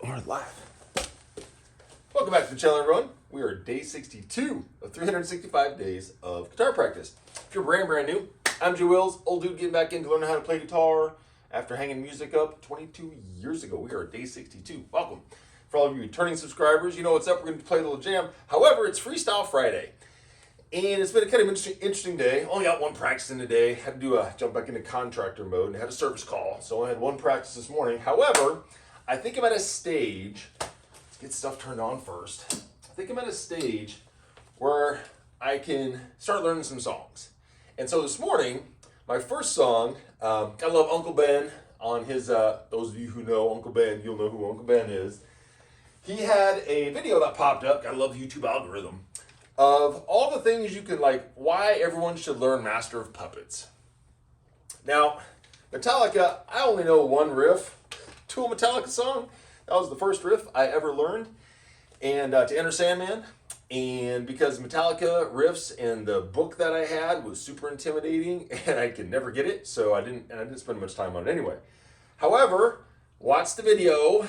We're live. Welcome back to the channel, everyone. We are day 62 of 365 days of guitar practice. If you're brand new, I'm Jay Wills, old dude getting back into learning how to play guitar after hanging music up 22 years ago. We are at day 62. Welcome. For all of you returning subscribers, you know what's up. We're going to play a little jam. However, it's Freestyle Friday. And it's been a kind of interesting day. Only got one practice in the day. Had to jump back into contractor mode and had a service call. So I had one practice this morning. However, I think I'm at a stage, let's get stuff turned on first. I think I'm at a stage where I can start learning some songs. And so this morning, my first song, I love Uncle Ben on his, those of you who know Uncle Ben, you'll know who Uncle Ben is. He had a video that popped up, I love the YouTube algorithm, of all the things you can why everyone should learn Master of Puppets. Now, Metallica, I only know one riff to a Metallica song. That was the first riff I ever learned, and to Enter Sandman. And because Metallica riffs and the book that I had was super intimidating, and I could never get it, so I didn't spend much time on it anyway. However, watched the video,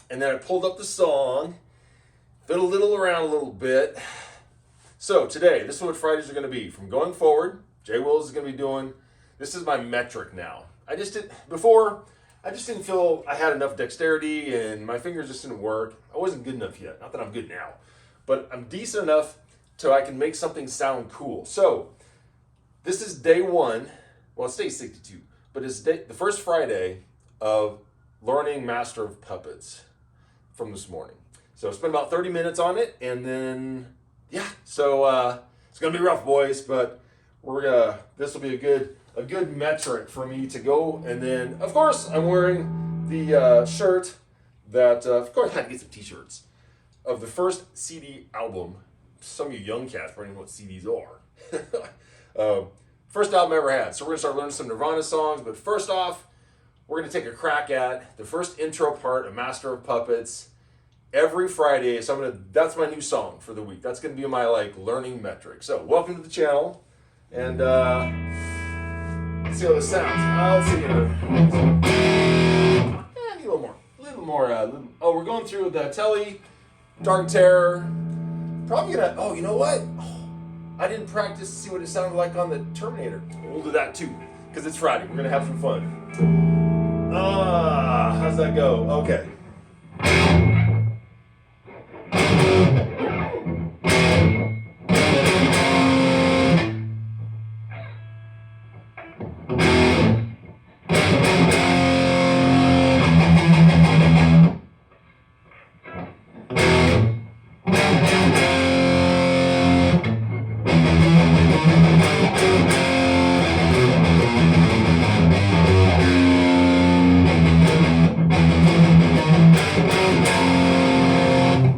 and then I pulled up the song, fiddled it around a little bit. So today, this is what Fridays are going to be. From going forward, Jay Wills is going to be doing, this is my metric now. I just didn't feel I had enough dexterity and my fingers just didn't work. I wasn't good enough yet. Not that I'm good now, but I'm decent enough so I can make something sound cool. So this is day one. Well, it's day 62, but it's the first Friday of learning Master of Puppets from this morning. So I spent about 30 minutes on it, and then, yeah. So it's gonna be rough, boys, but this will be a good metric for me to go. And then, of course, I'm wearing the shirt that, of course, I had to get some t-shirts of the first CD album. Some of you young cats probably know what CDs are. First album I ever had. So we're gonna start learning some Nirvana songs, but first off, we're gonna take a crack at the first intro part of Master of Puppets every Friday. So that's my new song for the week. That's gonna be my learning metric. So welcome to the channel, and let's see how this sounds. Let's see here. Need a little more. Oh, we're going through the Tele, Dark Terror. Probably gonna, oh, you know what? Oh, I didn't practice to see what it sounded like on the Terminator. We'll do that too, because it's Friday. We're gonna have some fun. How's that go? Okay.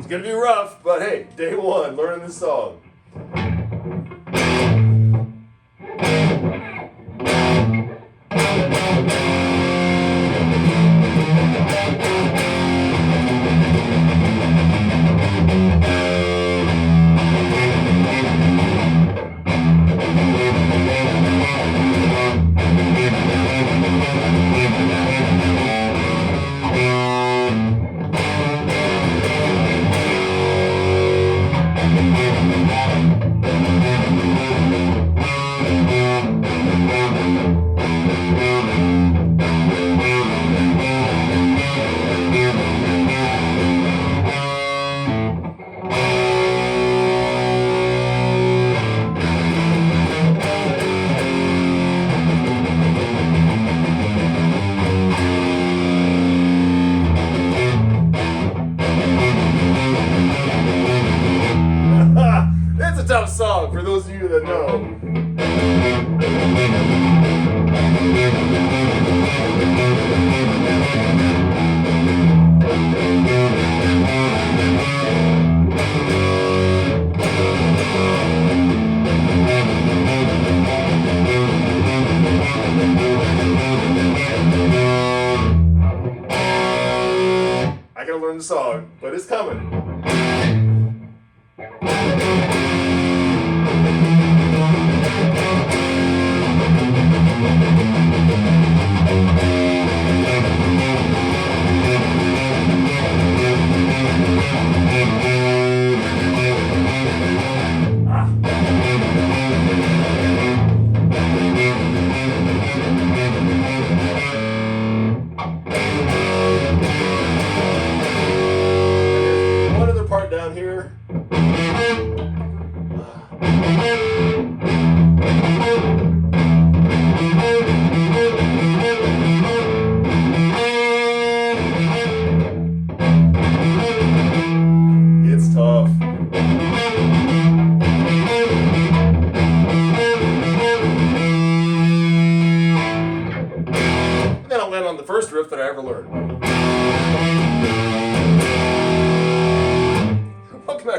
Gonna be rough, but hey, day one, learning this song. It's a tough song for those of you that know. I gotta learn the song, but it's coming.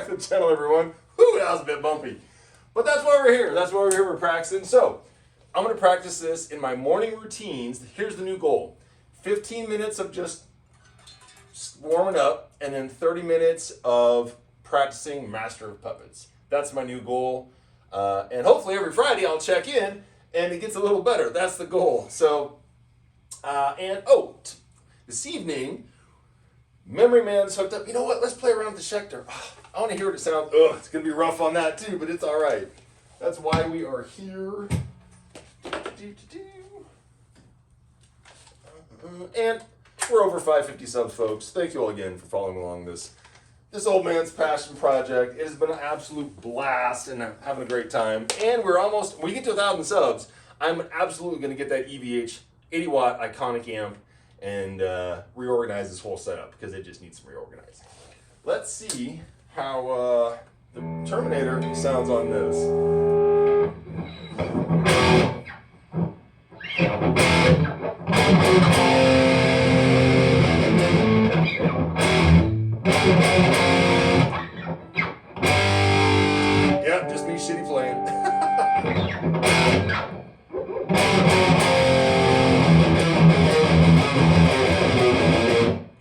back to the channel, everyone. Whew, that was a bit bumpy. But that's why we're here. That's why we're here. We're practicing. So, I'm going to practice this in my morning routines. Here's the new goal. 15 minutes of just warming up, and then 30 minutes of practicing Master of Puppets. That's my new goal. And hopefully every Friday I'll check in, and it gets a little better. That's the goal. So, this evening, Memory Man's hooked up. You know what? Let's play around with the Schecter. I want to hear what it sounds. It's going to be rough on that too, but it's all right. That's why we are here. And we're over 550 subs, folks. Thank you all again for following along this old man's passion project. It has been an absolute blast, and I'm having a great time. And when we get to 1,000 subs, I'm absolutely going to get that EVH 80-watt iconic amp and reorganize this whole setup because it just needs some reorganizing. Let's see how the Terminator sounds on this. Yep, just me shitty playing.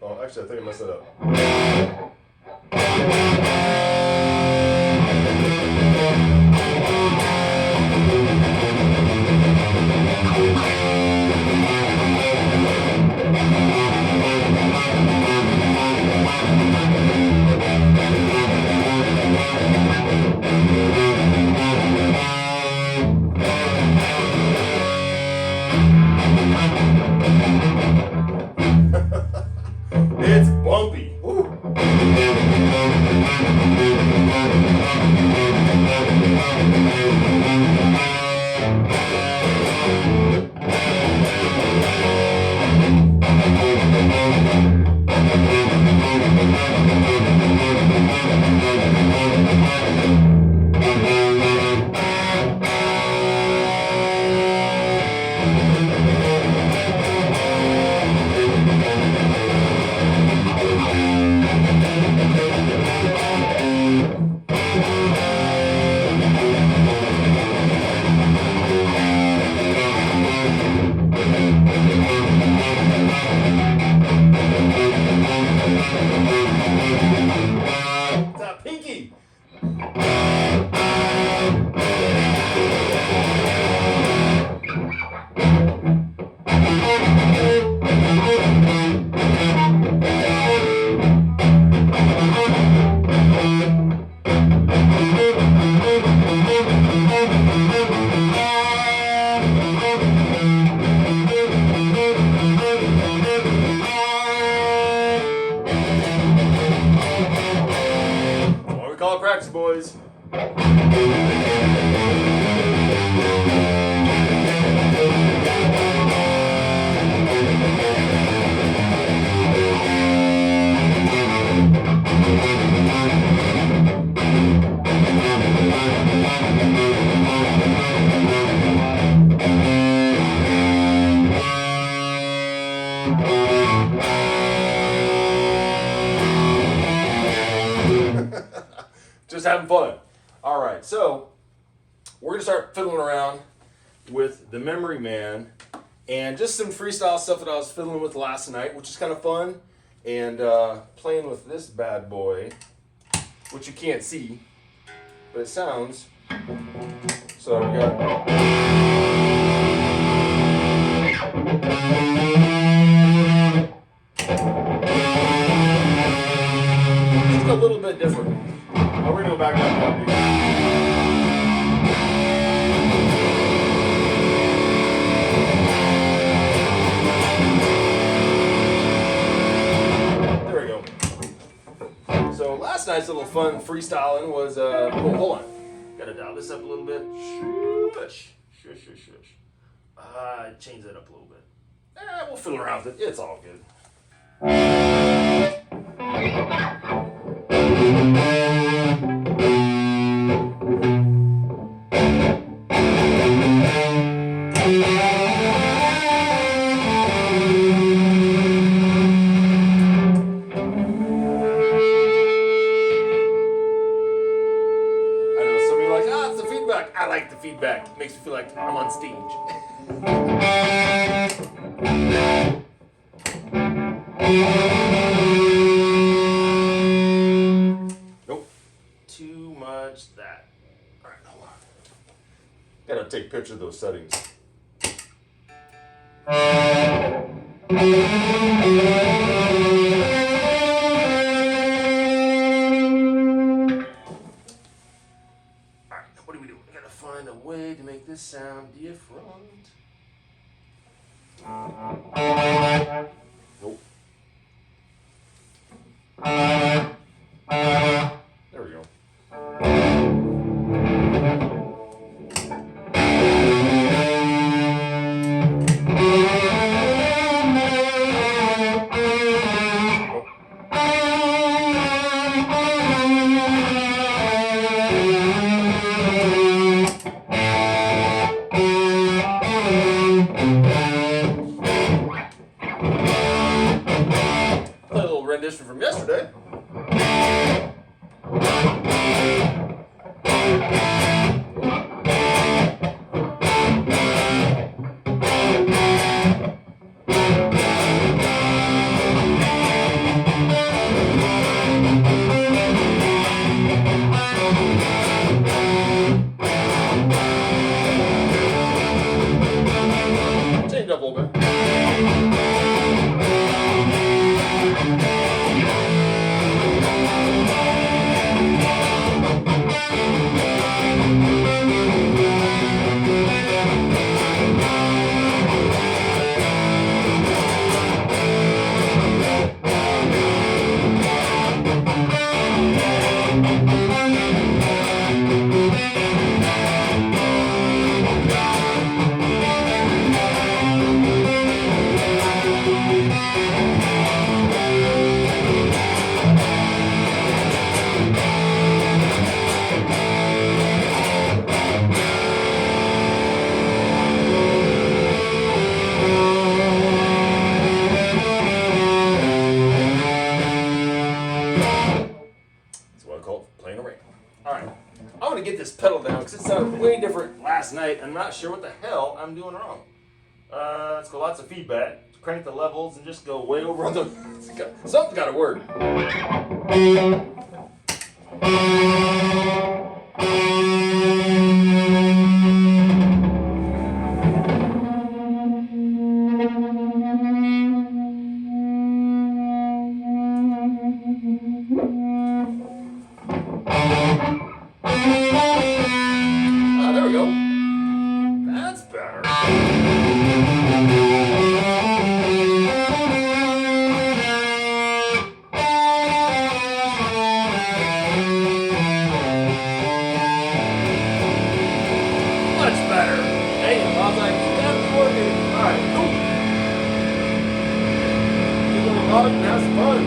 Oh, actually, I think I messed it up. It's bumpy. Woo. Call it practice, boys. Just having fun. All right, so we're gonna start fiddling around with the Memory Man and just some freestyle stuff that I was fiddling with last night, which is kind of fun, and playing with this bad boy, which you can't see, but it sounds. So we got. It's a little bit different. We're gonna go back up. There we go. So last night's little fun freestyling was hold on. Gotta dial this up a little bit. Shush. Change that up a little bit. We'll fiddle around with it. It's all good. feedback. It makes me feel like I'm on stage. Nope. Too much that. All right, hold on. Gotta take a picture of those settings. What do we do? We gotta find a way to make this sound different. Nope. There we go. A little rendition from yesterday. Change up a little bit. Get this pedal down because it sounded way different last night. I'm not sure what the hell I'm doing wrong. Let's go lots of feedback. Crank the levels and just go way over on the. Something's got to work. There we go. That's better. Much better. Hey, I was like, that's working. Alright, cool. Keep on rocking and have some fun.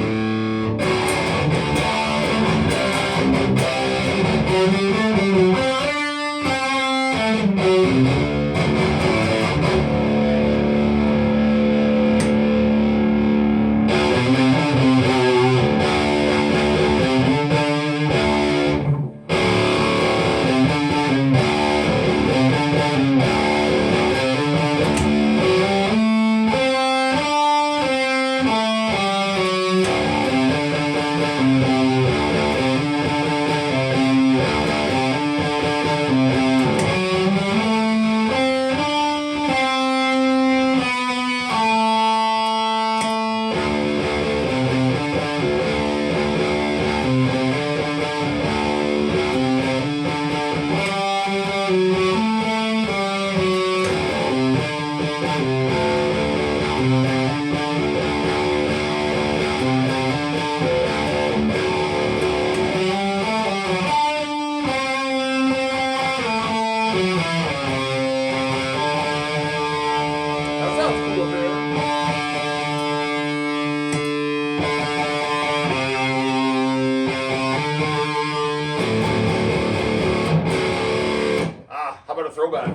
How about a throwback?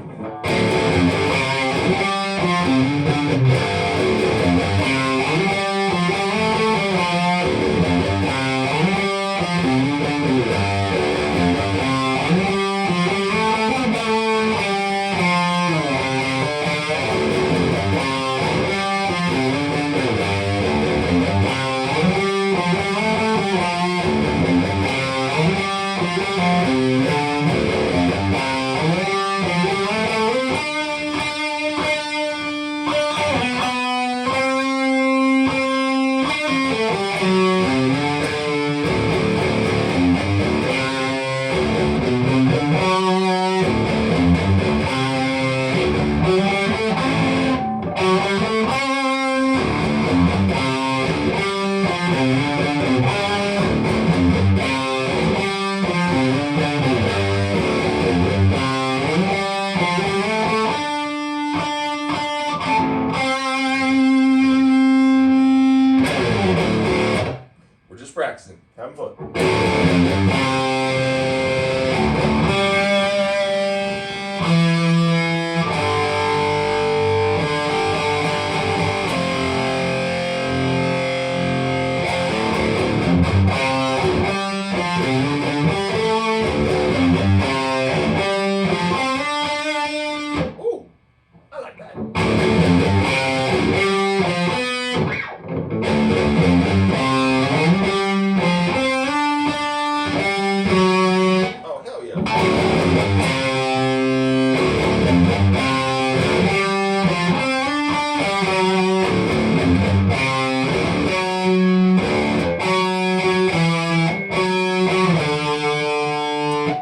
We're just practicing, having fun. Ooh, I like that. Oh, hell yeah.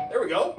There we go.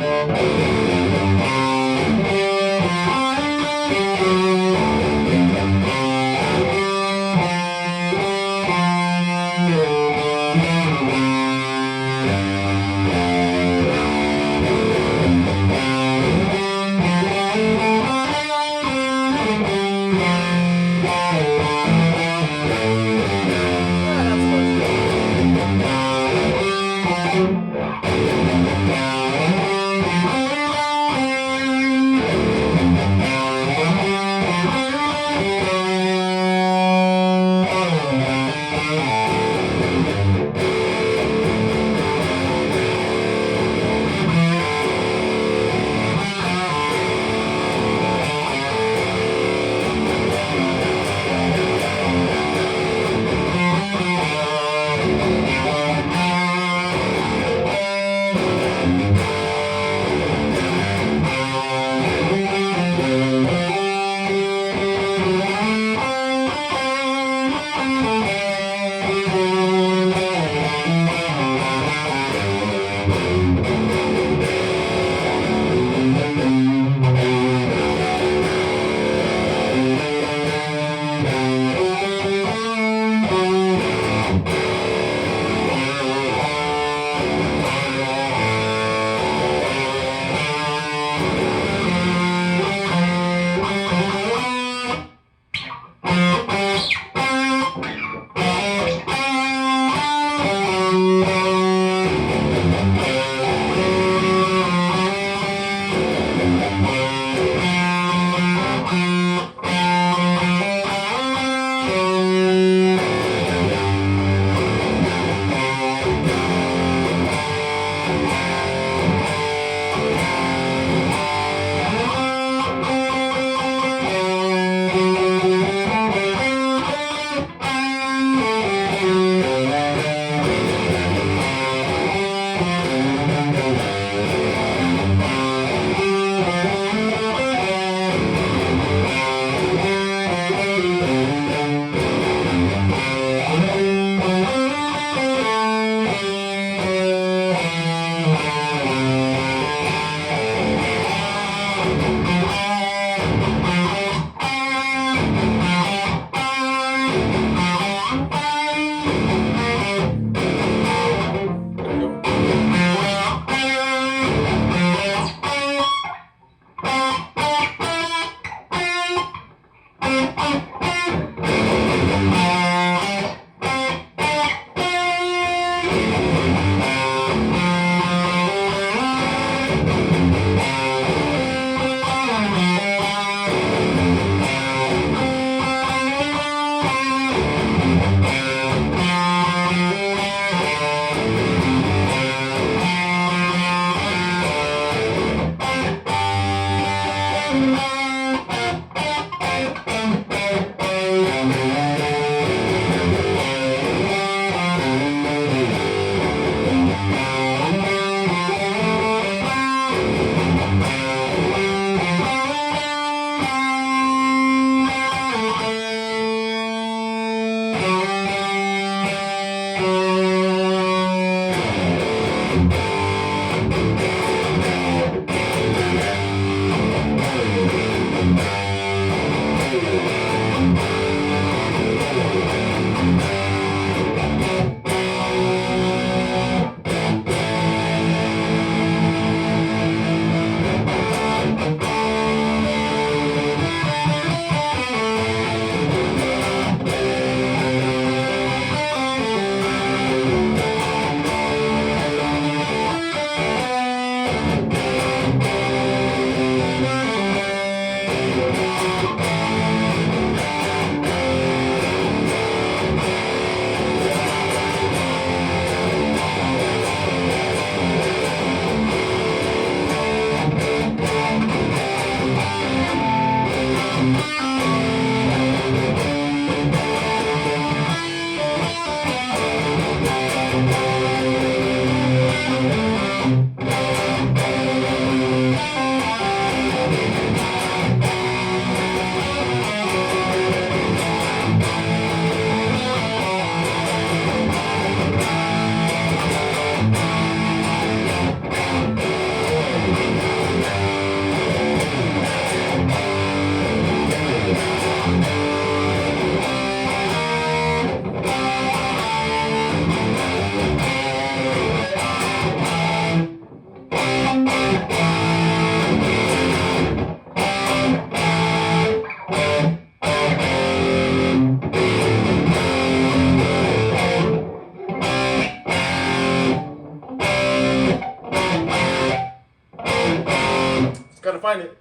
Gotta find it.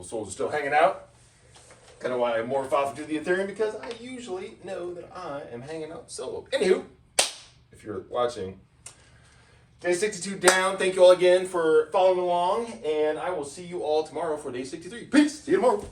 souls are still hanging out. Kind of why I morph off into the Ethereum, because I usually know that I am hanging out solo. Anywho, if you're watching, day 62 down. Thank you all again for following along, and I will see you all tomorrow for day 63. Peace. See you tomorrow.